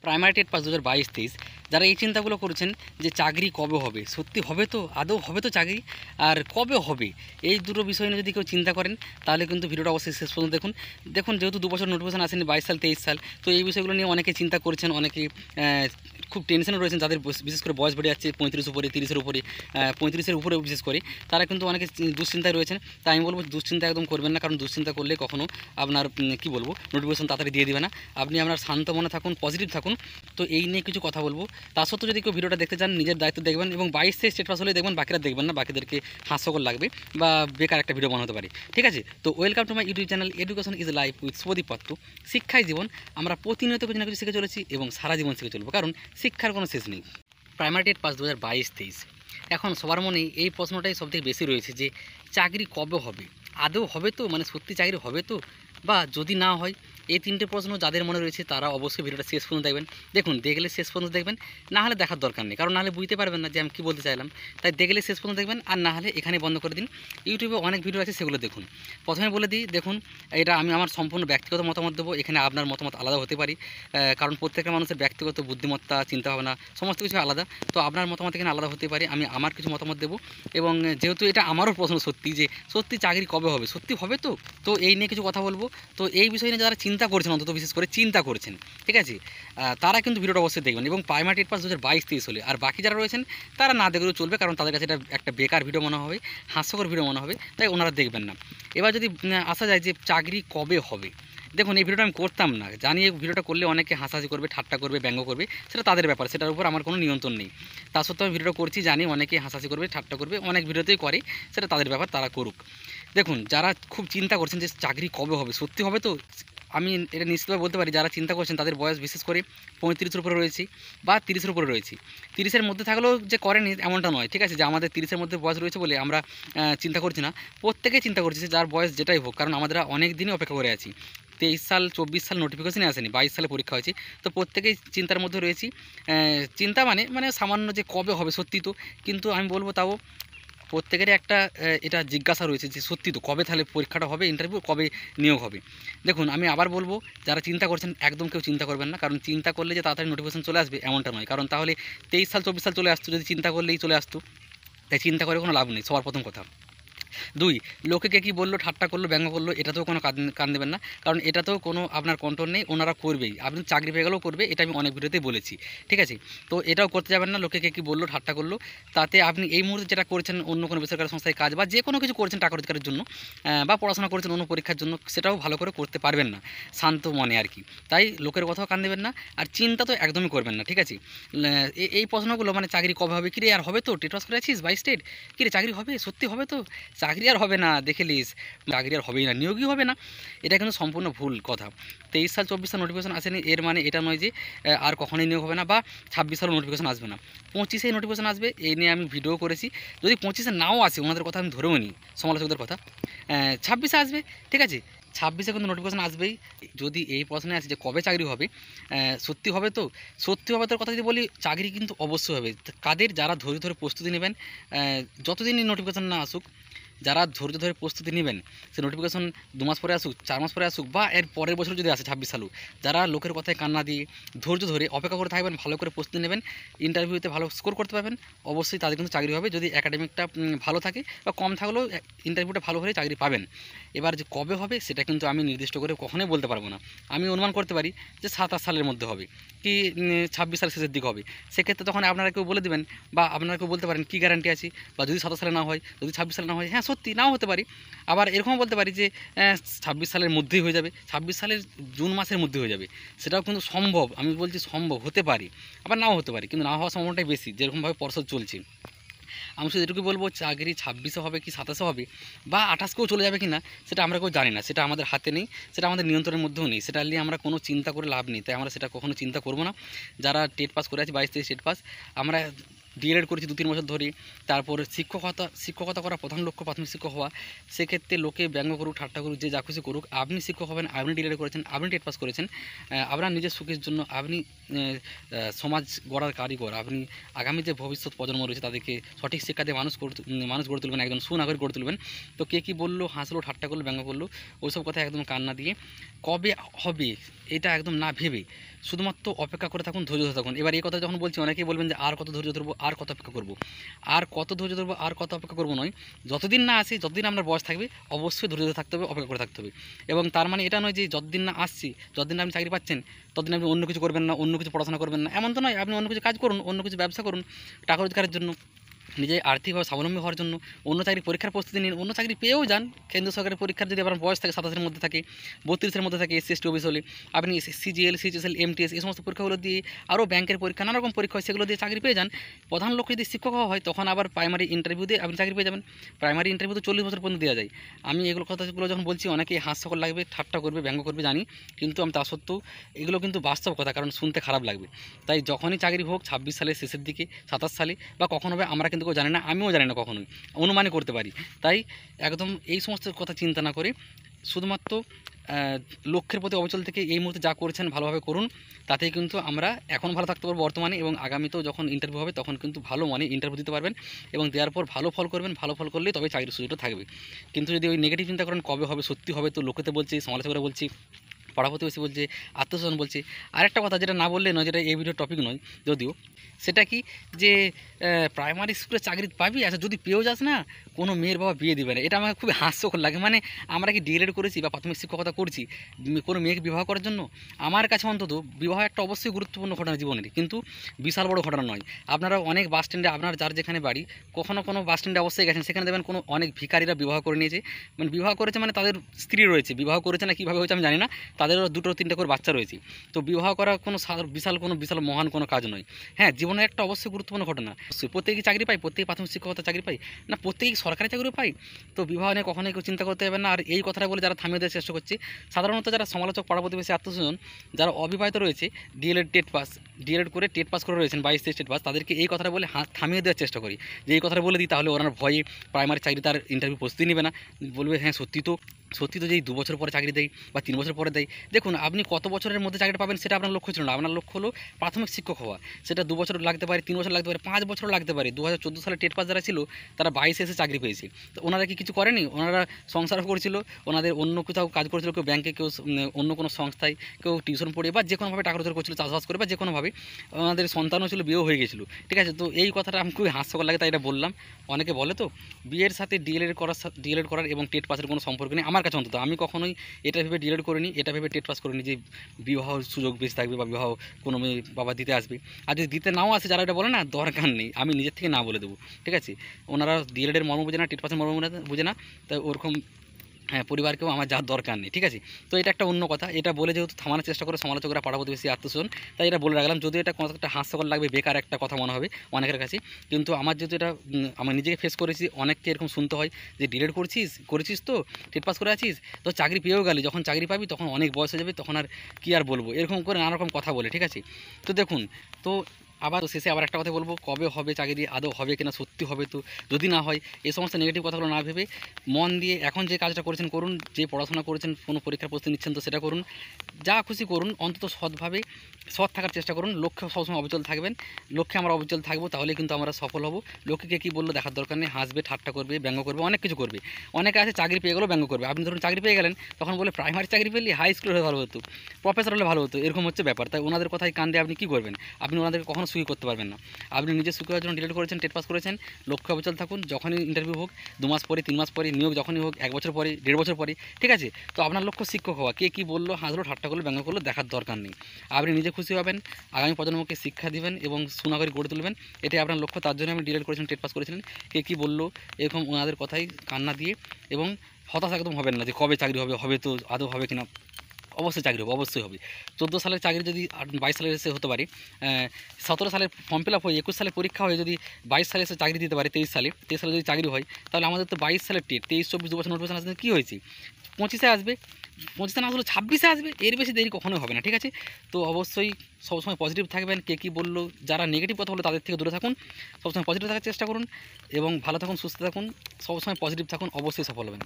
Primary TET pass 2022-23 যারা এই চিন্তাগুলো করেছেন যে চাকরি কবে হবে, সত্যি হবে তো, আদৌ হবে তো চাকরি, আর কবে হবে, এই দুটো বিষয় নিয়ে যদি কেউ চিন্তা করেন তাহলে কিন্তু ভিডিওটা অবশ্যই শেষ পর্যন্ত দেখুন। দেখুন, যেহেতু 2 বছর নোটিফিকেশন আসেনি, 22 সাল 23 সাল, তো এই বিষয়গুলো নিয়ে অনেকে চিন্তা করছেন, অনেকে খুব টেনশনে রয়েছেন, যাদের বিশেষ করে বয়স বেড়ে যাচ্ছে 35 উপরে, 30-এর উপরে, 35-এর উপরে বিশেষ করে, তারা কিন্তু অনেকে দুশ্চিন্তায় রয়েছেন। তাই আমি বলবো দুশ্চিন্তা একদম করবেন না, কারণ দুশ্চিন্তা করলে কখনো আপনার কি বলবো নোটিফিকেশন তাড়াতাড়ি দিয়ে দেবে না। আপনি আপনার শান্ত মনে থাকুন, পজিটিভ থাকুন। তো এই নিয়ে কিছু কথা বলবো। তা সত্ত্বেও যদি কেউ ভিডিওটা দেখতে চান, নিজের দায়িত্ব দেখবেন, এবং 22-এ স্টেট পাস হলে দেখবেন, বাকিরা দেখবেন না, বাকিদেরকে হাস্যকর লাগবে বা বেকার একটা ভিডিও মনে হতে পারে। ঠিক আছে, তো welcome to my YouTube channel education is life with Shubhadeep Patra. শিক্ষাই জীবন। আমরা প্রতিনিয়ত কিছু না কিছু শিখে চলেছি এবং সারা জীবন শিখে চলবো, কারণ শিক্ষার কোনো শেষ নেই। প্রাইমারি টেট পাস 2022-23, এখন সবার মনে এই প্রশ্নটাই সবথেকে বেশি রয়েছে যে চাকরি কবে হবে, আদৌ হবে তো, মানে সত্যি চাকরি হবে তো, বা যদি না হয়। এই তিনটে প্রশ্ন যাদের মনে রয়েছে তারা অবশ্যই ভিডিওটা শেষ পর্যন্ত দেখবেন। দেখুন, দেখলে শেষ পর্যন্ত দেখবেন, না হলে দেখার দরকার নেই, কারণ নাহলে বুঝতে পারবেন না যে আমি কী বলতে চাইলাম। তাই দেখলে শেষ পর্যন্ত দেখবেন, আর না হলে এখানে বন্ধ করে দিন। ইউটিউবে অনেক ভিডিও আছে, সেগুলো দেখুন। প্রথমে বলে দিই, দেখুন, এটা আমি আমার সম্পূর্ণ ব্যক্তিগত মতামত দেবো, এখানে আপনার মতামত আলাদা হতে পারে, কারণ প্রত্যেকটা মানুষের ব্যক্তিগত বুদ্ধিমত্তা, চিন্তাভাবনা সমস্ত কিছু আলাদা। তো আপনার মতামত এখানে আলাদা হতে পারে, আমি আমার কিছু মতামত দেবো। এবং যেহেতু এটা আমারও প্রশ্ন সত্যি, যে সত্যি চাকরি কবে হবে, সত্যি হবে তো, তো এই নিয়ে কিছু কথা বলবো। তো এই বিষয় নিয়ে যারা চিন্তা করছেন, অন্তত বিশেষ করে চিন্তা করছেন, ঠিক আছে, তারা কিন্তু ভিডিওটা অবশ্যই দেখবেন। এবং প্রাইমারি টেট পাস 2022-23 হলে, আর বাকি যারা রয়েছেন তারা না দেখলেও চলবে, কারণ তাদের কাছে এটা একটা বেকার ভিডিও মনে হবে, হাস্যকর ভিডিও মনে হবে, তাই ওনারা দেখবেন না। এবার যদি আসা যায় যে চাকরি কবে হবে, দেখুন, এই ভিডিওটা আমি করতাম না, জানি এই ভিডিওটা করলে অনেকে হাসাহাসি করবে, ঠাট্টা করবে, ব্যঙ্গ করবে, সেটা তাদের ব্যাপার, সেটার উপর আমার কোনো নিয়ন্ত্রণ নেই। তা সত্ত্বেও আমি ভিডিওটা করছি, জানি অনেকে হাসাহাসি করবে, ঠাট্টা করবে, অনেক ভিডিওতেই করে, সেটা তাদের ব্যাপার, তারা করুক। দেখুন, যারা খুব চিন্তা করছেন যে চাকরি কবে হবে, সত্যি হবে তো, আমি এটা নিশ্চিতভাবে বলতে পারি, যারা চিন্তা করছেন তাদের বয়স বিশেষ করে 35-এর উপরে রয়েছে বা 30-এর উপরে রয়েছে। 30-এর মধ্যে থাকলেও যে করেনি এমনটা নয়, ঠিক আছে, যে আমাদের 30-এর মধ্যে বয়স রয়েছে বলে আমরা চিন্তা করছি না, প্রত্যেকেই চিন্তা করছি, যার বয়স যেটাই হোক, কারণ আমাদের অনেক দিনই অপেক্ষা করে আছি। 23 সাল 24 সাল নোটিফিকেশনই আসেনি, 22 সালে পরীক্ষা হয়েছে, তো প্রত্যেকেই চিন্তার মধ্যে রয়েছি। চিন্তা মানে সামান্য যে কবে হবে, সত্যি তো, কিন্তু আমি বলবো তাও প্রত্যেকেরই একটা এটা জিজ্ঞাসা রয়েছে যে সত্যি তো, কবে তাহলে পরীক্ষাটা হবে, ইন্টারভিউ কবে নিয়োগ হবে। দেখুন, আমি আবার বলবো, যারা চিন্তা করছেন একদম কেউ চিন্তা করবেন না, কারণ চিন্তা করলে যে তাড়াতাড়ি নোটিফিকেশন চলে আসবে এমনটা নয়, কারণ তাহলে 23 সাল 24 সাল চলে আসতো, যদি চিন্তা করলেই চলে আসতো। তাই চিন্তা করে কোনো লাভ নেই, সবার প্রথম কথা। 2, লোকে কে কী বললো, ঠাট্টা করলো, ব্যঙ্গ করলো, এটাতেও কোনো কান দেবেন না, কারণ এটাতেও কোনো আপনার কন্ট্রোল নেই, ওনারা করবেই, আপনি চাকরি পেয়ে গেলেও করবে, এটা আমি অনেক ভিডিওতেই বলেছি, ঠিক আছে। তো এটাও করতে যাবেন না, লোকে কে কী বললো, ঠাট্টা করলো, তাতে আপনি এই মুহূর্তে যেটা করছেন, অন্য কোনো বেসরকারি সংস্থায় কাজ বা যে কোনো কিছু করছেন টাকা রোজগারের জন্য, বা পড়াশোনা করছেন অন্য পরীক্ষার জন্য, সেটাও ভালো করে করতে পারবেন না শান্ত মনে আর কি। তাই লোকের কথাও কান দেবেন না, আর চিন্তা তো একদমই করবেন না, ঠিক আছে। এই প্রশ্নগুলো, মানে চাকরি কবে হবে, কিরে আর হবে তো, টেট পাস করে আছিস 22 স্টেট, কিরে চাকরি হবে, সত্যি হবে তো, চাকরি আর হবে না, দেখে লিস, চাকরি আর হবেই না, নিয়োগই হবে না, এটা কিন্তু সম্পূর্ণ ভুল কথা। 23 সাল 24 সাল নোটিফিকেশন আসেনি, এর মানে এটা নয় যে আর কখনোই নিয়োগ হবে না, বা 26 সালের নোটিফিকেশন আসবে না, 25-এ নোটিফিকেশন আসবে, এই নিয়ে আমি ভিডিও করেছি। যদি 25-এ নাও আসে, ওনাদের কথা আমি ধরেও নিই, সমালোচকদের কথা, 26-এ আসবে, ঠিক আছে, 26-এ কিন্তু নোটিফিকেশন আসবেই। যদি এই প্রশ্নে আসে যে কবে চাকরি হবে, সত্যি হবে তো, সত্যি হবে তোর কথা যদি বলি, চাকরি কিন্তু অবশ্যই হবে। কাদের, যারা ধৈর্য ধরে প্রস্তুতি নেবেন, যতদিনই নোটিফিকেশন না আসুক, যারা ধৈর্য ধরে প্রস্তুতি নেবেন, সে নোটিফিকেশন 2 মাস পরে আসুক, 4 মাস পরে আসুক, বা এর পরের বছর যদি আসে 26 সালেও, যারা লোকের কথায় কান্না দিয়ে ধৈর্য ধরে অপেক্ষা করে থাকবেন, ভালো করে প্রস্তুতি নেবেন, ইন্টারভিউতে ভালো স্কোর করতে পারবেন, অবশ্যই তাদের কিন্তু চাকরি হবে, যদি একাডেমিকটা ভালো থাকে, বা কম থাকলেও ইন্টারভিউটা ভালো হলে চাকরি পাবেন। এবার যে কবে হবে সেটা কিন্তু আমি নির্দিষ্ট করে কখনোই বলতে পারবো না, আমি অনুমান করতে পারি যে 27 সালের মধ্যে হবে, কি 26 সালের শেষের দিকে হবে। সেক্ষেত্রে তখন আপনারা কেউ বলে দেবেন, বা আপনারা কেউ বলতে পারেন কী গ্যারান্টি আছে, বা যদি 27 সালে না হয়, যদি 26 সালে না হয়, হ্যাঁ সত্যি নাও হতে পারি। আবার এরকমও বলতে পারি যে 26 সালের মধ্যেই হয়ে যাবে, 26 সালের জুন মাসের মধ্যে হয়ে যাবে, সেটাও কিন্তু সম্ভব, আমি বলছি সম্ভব হতে পারে, আবার নাও হতে পারে, কিন্তু না হওয়ার সম্ভাবনাটাই বেশি, যেরকমভাবে পর্ষদ চলছে। আমি শুধু এটুকু বলবো, চাকরি 26-এ হবে কি 27-এ হবে, বা 28-কেও চলে যাবে কি না, সেটা আমরা কেউ জানি না, সেটা আমাদের হাতে নেই, সেটা আমাদের নিয়ন্ত্রণের মধ্যেও নেই, সেটা নিয়ে আমরা কোনো চিন্তা করে লাভ নেই, তাই আমরা সেটা কখনো চিন্তা করবো না। যারা টেট পাস করে আছে, 22-23 টেট পাস, আমরা ডিএলএড করেছি 2-3 বছর ধরে, তারপর শিক্ষকতা করা প্রধান লক্ষ্য প্রাথমিক শিক্ষক হওয়া। সেক্ষেত্রে লোকে ব্যঙ্গ করুক, ঠাট্টা করুক, যে যা খুশি করুক, আপনি শিক্ষক হবেন, আপনি ডিএলএড করেছেন, আপনি টেট পাস করেছেন, আপনার নিজের সুখের জন্য, আপনি সমাজ গড়ার কারিগর, আপনি আগামী যে ভবিষ্যৎ প্রজন্ম রয়েছে তাদেরকে সঠিক শিক্ষা দিয়ে মানুষ গড়ে তুলবেন, একজন সুনাগরিক গড়ে তুলবেন। তো কে কী বললো, হাসলো, ঠাট্টা করলো, ব্যঙ্গ করলো, ওইসব কথা একদম কান না দিয়ে কবে হবে এটা একদম না ভেবে শুধুমাত্র অপেক্ষা করে থাকুন, ধৈর্য ধরে থাকুন। এবার এই কথা যখন বলছি অনেকেই বলবেন যে আর কত ধৈর্য ধরবো, আর কত অপেক্ষা করবো। আর কত ধৈর্য ধরবো, আর কত অপেক্ষা করবো নয়, যতদিন না আসি, যতদিন আপনার বয়স থাকবে অবশ্যই ধৈর্য ধরে থাকতে হবে, অপেক্ষা করে থাকতে হবে। এবং তার মানে এটা নয় যে যতদিন না আসছি, যতদিন না আপনি চাকরি পাচ্ছেন, ততদিন আপনি অন্য কিছু করবেন না, অন্য কিছু পড়াশোনা করবেন না, এমন তো নয়। আপনি অন্য কিছু কাজ করুন, অন্য কিছু ব্যবসা করুন, টাকা রোজগারের জন্য, নিজে আর্থিকভাবে স্বাবলম্বী হওয়ার জন্য অন্য চাকরি পরীক্ষার প্রস্তুতি নিন, অন্য চাকরি পেয়েও যান। কেন্দ্র সরকারের পরীক্ষার যদি আপনার বয়স থাকে 27-এর মধ্যে থাকে, 32-এর মধ্যে থাকে, SC ST OBC হলে আপনি CGL CGSL MTS এই সমস্ত পরীক্ষাগুলো দিয়ে, আরও ব্যাংকের পরীক্ষা, নানা রকম পরীক্ষা হয়, সেগুলো দিয়ে চাকরি পেয়ে যান। প্রধান লক্ষ্য যদি শিক্ষক হওয়া হয়, তখন আবার প্রাইমারি ইন্টারভিউ দিয়ে আপনি চাকরি পেয়ে যাবেন। প্রাইমারি ইন্টারভিউ তো 40 বছর পর্যন্ত দেওয়া যায়। আমি এগুলো কথাগুলো যখন বলছি অনেকেই হাস্যকর লাগবে, ঠাট্টা করবে, ব্যঙ্গ করবে জানি, কিন্তু আমি তা সত্ত্বেও এগুলো কিন্তু বাস্তব কথা, কারণ শুনতে খারাপ লাগবে। তাই যখনই চাকরি হোক, 26 সালের শেষের দিকে, 27 সালে বা কখন হবে আমরা কিন্তু কেউ জানি না, আমিও জানি না, কখনোই অনুমানই করতে পারি। তাই একদম এই সমস্ত কথা চিন্তা না করে শুধুমাত্র লক্ষ্যের প্রতি অবিচল থেকে এই মুহূর্তে যা করছেন ভালোভাবে করুন। তাতেই কিন্তু আমরা এখন ভালো থাকতে পারবো বর্তমানে, এবং আগামীতেও যখন ইন্টারভিউ হবে তখন কিন্তু ভালো মানে ইন্টারভিউ দিতে পারবেন, এবং দেওয়ার পর ভালো ফল করবেন। ভালো ফল করলেই তবে চাকরির সুযোগটা থাকবে। কিন্তু যদি ওই নেগেটিভ চিন্তা করেন কবে হবে, সত্যি হবে তো, লোকেতে বলছি, সমালোচকরা বলছি, পাড়া প্রতিবেশী বলছে, আত্মীয়স্বজন বলছে। আরেকটা কথা যেটা না বললে নয়, যেটা এই ভিডিওর টপিক নয় যদিও, সেটা কি যে প্রাইমারি স্কুলে চাকরি পাবি, আচ্ছা যদি পেয়েও যাস না, কোনো মেয়ের বাবা বিয়ে দিবে না। এটা আমাকে খুবই হাস্যকর লাগে। মানে আমরা কি ডিএলএড করেছি বা প্রাথমিক শিক্ষকতা করছি কোনো মেয়েকে বিবাহ করার জন্য? আমার কাছে অন্তত বিবাহ একটা অবশ্যই গুরুত্বপূর্ণ ঘটনা জীবনের, কিন্তু বিশাল বড় ঘটনা নয়। আপনারা অনেক বাস স্ট্যান্ডে, আপনার যার যেখানে বাড়ি, কখনো কোনো বাস স্ট্যান্ডে অবশ্যই গেছেন, সেখানে দেবেন কোনো অনেক ভিখারিরা বিবাহ করে নিয়েছে। মানে বিবাহ করেছে মানে তাদের স্ত্রী রয়েছে, বিবাহ করেছে না কীভাবে হয়েছে আমি জানি না, তাদেরও 2-3টে করে বাচ্চা রয়েছে। তো বিবাহ করা কোনো বিশাল মহান কোনো কাজ নয়। হ্যাঁ, জীবনের একটা অবশ্যই গুরুত্বপূর্ণ ঘটনা। প্রত্যেকেই চাকরি পায়, প্রত্যেকেই প্রাথমিক শিক্ষকতা চাকরি পায় না, প্রত্যেকেই সরকারি চাকরিও পায়। তো বিবাহ নিয়ে কখনোই কেউ চিন্তা করতে হবে না। আর এই কথাটা বলে যারা থামিয়ে দেওয়ার চেষ্টা করছে, সাধারণত যারা সমালোচক, পাড়া প্রতিবেশী, আত্মস্বজন যারা অবিবাহিত রয়েছে, ডিএলএড করে টেট পাস করে রয়েছেন, 22-23 টেট পাস, তাদেরকে এই কথাটা বলে থামিয়ে দেওয়ার চেষ্টা করি। যে এই কথাটা বলে দিই তাহলে ওনার ভয়ে প্রাইমারি চাকরি তার ইন্টারভিউ প্রস্তুতি নেবে না, বলবে হ্যাঁ সত্যি তো যেই 2 বছর পরে চাকরি দেয় বা 3 বছর পরে দেয়। দেখুন, আপনি কত বছরের মধ্যে চাকরিটা পাবেন সেটা আপনার লক্ষ্য ছিল না। আপনার লক্ষ্য হলো প্রাথমিক শিক্ষক হওয়া। সেটা 2 বছর লাগতে পারে, 3 বছর লাগতে পারে, 5 বছরও লাগতে পারে। 2014 সালে টেট পাস যারা ছিল তারা 22-এ এসে চাকরি পেয়েছে। তো ওনারা কি কিছু করেনি? ওনারা সংসারও করেছিল, ওনাদের অন্য কোথাও কাজ করেছিল, কেউ ব্যাংকে, কেউ অন্য কোনো সংস্থায়, কেউ টিউশন পড়ে বা যে কোনোভাবে টাকা রোজগার করছিল, চাষবাস করে বা যে কোনোভাবে। ওনাদের সন্তানও ছিল, বিয়েও হয়ে গেছিলো। ঠিক আছে, তো এই কথাটা আমি খুবই হাস্যকর লাগে, তাই এটা বললাম। অনেকে বলে তো বিয়ের সাথে ডিএলএড করার এবং টেট পাসের কোনো সম্পর্ক নেই। আমার কাছে অন্তত, আমি কখনোই এটা ভেবে ডিএলএড করিনি, এটা ভেবে টেট পাস করিনি যে বিবাহ সুযোগ বেশি থাকবে বা বিবাহ কোনো মেয়ে বাবা দিতে আসবে। আর যদি দিতে নাও আসে, যারা এটা বলে না, দরকার নেই, আমি নিজের থেকে না বলে দেবো। ঠিক আছে, ওনারা ডিএলএডের মর্ম বুঝে না, টেট পাসের মর্ম বুঝে না, তাই ওরকম হ্যাঁ পরিবারকেও আমার যাওয়ার দরকার নেই। ঠিক আছে, তো এটা একটা অন্য কথা। এটা বলে যেহেতু থামানোর চেষ্টা করে সমালোচকরা, পাড়া প্রতিবেশী, আত্মীয়স্বজন, তাই এটা বলে রাখলাম। যদিও এটা কতটা হাস্যকর লাগবে, বেকার একটা কথা মনে হবে অনেকের কাছে, কিন্তু আমার যেহেতু এটা আমি নিজেকে ফেস করেছি, অনেককে এরকম শুনতে হয় যে ডিলেট করেছিস তো টেট পাস করে আছিস তো চাকরি পেয়েও গেলি, যখন চাকরি পাবি তখন অনেক বয়স হয়ে যাবে, তখন আর কী আর বলবো, এরকম করে নানা রকম কথা বলে। ঠিক আছে, তো দেখুন, তো আবার শেষে আবার একটা কথা বলবো, কবে হবে চাকরি, আদৌ হবে কিনা, সত্যি হবে তো, যদি না হয় এই সমস্ত নেগেটিভ কথাগুলো না ভেবে মন দিয়ে এখন যে কাজটা করেছেন করুন, যে পড়াশোনা করেছেন, কোনো পরীক্ষার প্রস্তুতি নিচ্ছেন তো সেটা করুন, যা খুশি করুন, অন্তত সৎভাবে সৎ থাকার চেষ্টা করুন। লক্ষ্যে সবসময় অবিচল থাকবেন, লক্ষ্যে আমরা অবিচল থাকবো, তাহলে কিন্তু আমরা সফল হব। লোককে কী বললো দেখার দরকার নেই, হাসবে, ঠাট্টা করবে, ব্যঙ্গ করবে, অনেক কিছু করবে। অনেকে আছে চাকরি পেয়ে গেলেও ব্যঙ্গ করবে। আপনি ধরুন চাকরি পেয়ে গেলেন, তখন বলে প্রাইমারি চাকরি পেলে হাই স্কুল হলে ভালো হতো, প্রফেসর হলে ভালো হতো, এরকম হচ্ছে ব্যাপার। তাই ওনাদের কথায় কান দিয়ে আপনি কী করবেন? আপনি ওনাদেরকে কখনো সুখী করতে পারবেন না। আপনি নিজে সুখী হওয়ার জন্য ডিলেট করেছেন, টেট পাস করেছেন, লক্ষ্যে অবিচল থাকুন। যখনই ইন্টারভিউ হোক, 2 মাস পরে, 3 মাস পরে, নিয়োগ যখনই হোক, 1 বছর পরে, 1.5 বছর পরে, ঠিক আছে, তো আপনার লক্ষ্য শিক্ষক হওয়া। কে কী বললো, হাসলো, ঠাট্টা করলো, ব্যঙ্গ করলো, দেখার দরকার নেই। আপনি নিজে খুশি হবেন, আগামী প্রজন্মকে শিক্ষা দিবেন এবং সুনাগরিক গড়ে তুলবেন, এটাই আপনার লক্ষ্য। তার জন্য আপনি ডিলেট করেছেন, টেট পাস করেছিলেন। কে কী বললো এরকম ওনাদের কথাই কান্না দিয়ে এবং হতাশা একদম হবেন না যে কবে চাকরি হবে, হবে তো আদৌ হবে কিনা। অবশ্যই চাকরি হবে, অবশ্যই হবে। 14 সালের চাকরি যদি 22 সালে এসে হতে পারে, 17 সালে ফর্ম ফিল আপ হয়ে 21 সালে পরীক্ষা হয়ে যদি 22 সালে এসে চাকরি দিতে পারে, 23 সালে যদি চাকরি হয়, তাহলে আমাদের তো 22 সালের টেট, 23, 24, 2 বছর নোটিফিকেশন আসলে কী হয়েছে, 25-এ আসবে, 25-এ না আসলে 26-এ আসবে, এর বেশি দেরি কখনোই হবে না। ঠিক আছে, তো অবশ্যই সবসময় পজিটিভ থাকবেন। কে কী বললো, যারা নেগেটিভ কথা বললো তাদের থেকে দূরে থাকুন, সবসময় পজিটিভ থাকার চেষ্টা করুন এবং ভালো থাকুন, সুস্থ থাকুন, সবসময় পজিটিভ থাকুন, অবশ্যই সফল হবেন।